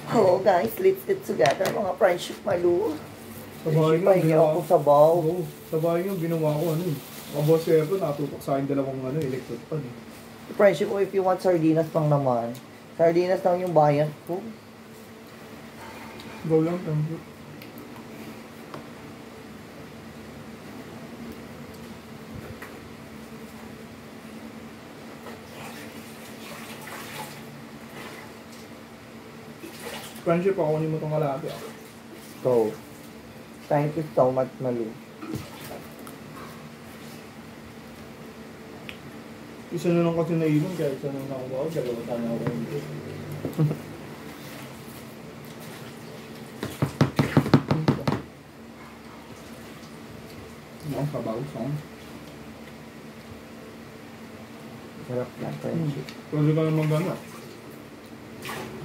Hello guys, let's eat together mga friendship malu. Sa bahay nga, Pahingi ako sa baw. Oo, sa bahay nga, ginawa ko ano eh. Mga boss ko, natutok sa akin dalawang electric pan eh. Friendship, if you want sardinas pang naman, sardinas lang yung bayan ko. Go lang, thank you. Friendship, pakunin mo itong kalahati ako. So, thank you so much, Malu. Isa na lang kasi nainom, kaya isa na lang nakuha ko, dalawa sana ako hindi. Ang kabaw, saan? Sarap na, friendship. Pwede ka naman gano'n.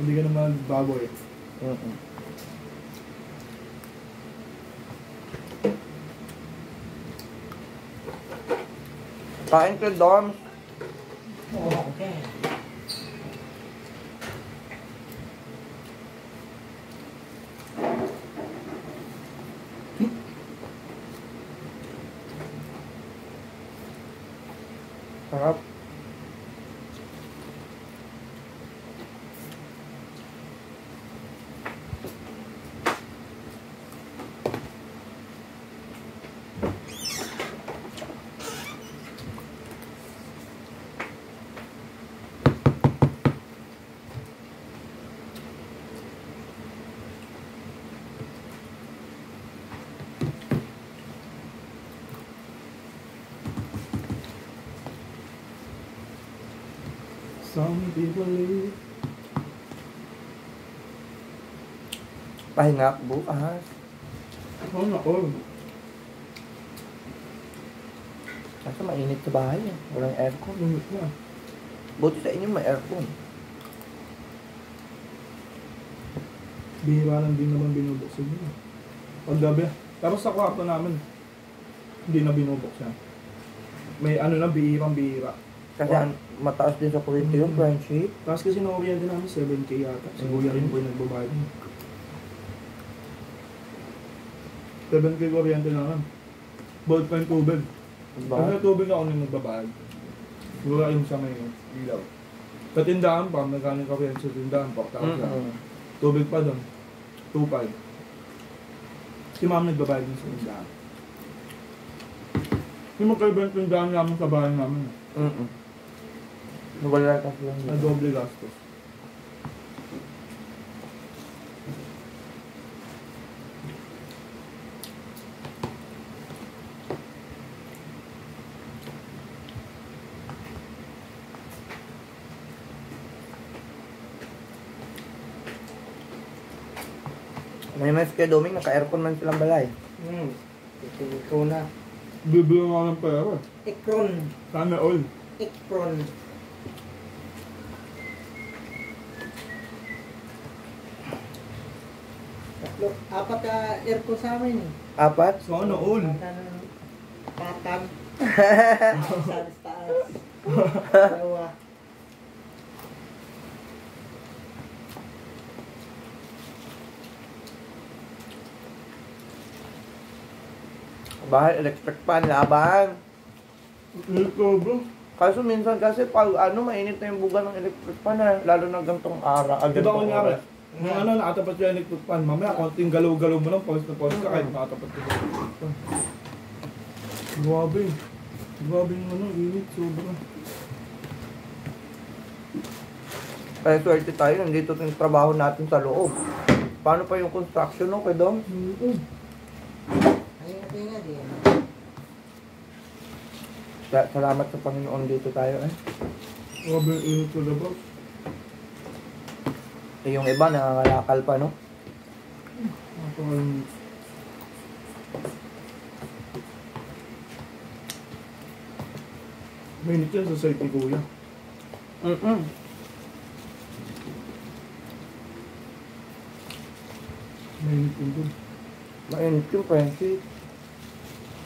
Hindi ka naman baboy. Kain ka, Dorms. Okay. Sarap. Some people live. Pahinga bukas. Oo na, oo. Kasi mainit sa bahay eh. Walang aircon. Lumit na. Buti sa inyo may aircon. Bihira lang din naman binubuksan yun. Paggabi. Pero sa kwarto namin, hindi na binubuksan. May ano na, bihirang-bihira. Kasi mataas din sa kuryente yung friendship. Tapos kasi na-oriente namin 7K yata. Si Kuya rin po yung nagbabayad. 7K kuryente namin. Bolt pa yung tubig. Kasi tubig ako nung nagbabayad. Siguro yung sa may ilaw. Sa tindahan pa, nagkaning kuryente sa tindahan pa. Tubig pa doon. 2.5. Si ma'am nagbabayad din sa tindahan. Yung magkaiba yung tindahan namin sa bahay namin. Wala kasi lang. Na doble gastos. May mas kaya Doming, naka-aircon man silang balay. Ito na. Bibili nga ng pera. Ikron. Sana all. Ikron. Tatlo, apat na aircon sa amin. Apat? Sana all. Patag. Sa taas. Dalawa. Bahay, electric fan, laban. Ito bro. Kaso minsan kasi pag mainit na yung buga ng electric fan lalo na gantong araw. Diba ko nga nung nakatapat yung electric fan, mamaya konting galaw-galaw mo lang, pause na pause ka kahit nakatapat yung electric fan. Grabe. Grabe yung init, sobra. Kaya swerte tayo, nandito yung trabaho natin sa loob. Paano pa yung construction no, kay Dom? Ayun din. Salamat sa Panginoon dito tayo eh. Grabe yung init ko na boss. Eh, yung iba nangangalakal pa no? Mainit yan sa site ni Kuya. Mainit yun dun. Mainit yung friendship.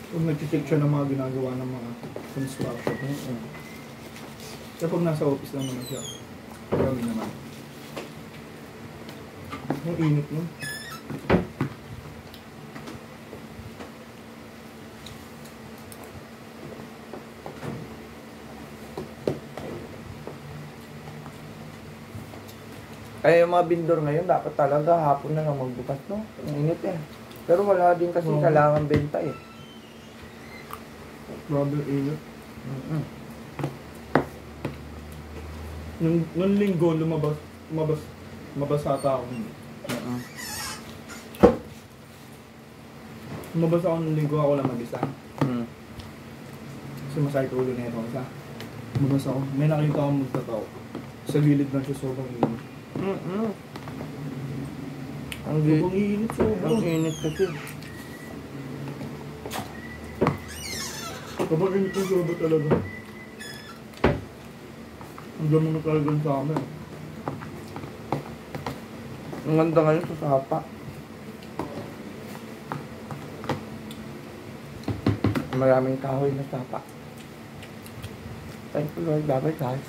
Pag nag-check siya ng mga ginagawa ng mga construction. Kaya pag nasa office lang naman siya, gawin naman. Ang init mo. Kaya yung mga vendor ngayon, dapat talaga hapon na lang magbukas, no? Ang init eh. Pero wala din kasi Oo. kailangan benta eh. Grabe ang init. Mm-mm. Nung linggo, lumabas ata ako. Mm-mm. Lumabas ako nung linggo, ako lang mag-isa. Mm. Kasi masakit ulo na ito isa. Lumabas ako. May nakita akong magtataw. Sa gilid lang siya sobrang init. Mm-mm. Ang Sobrang init, sobrang. ang init kasi. Kapag init yung soba talaga. Ang gamo na talaga sa amin. Ang ganda ngayon sa sapa. Maraming kahoy na sapa. Thank you Lord. Bye-bye guys.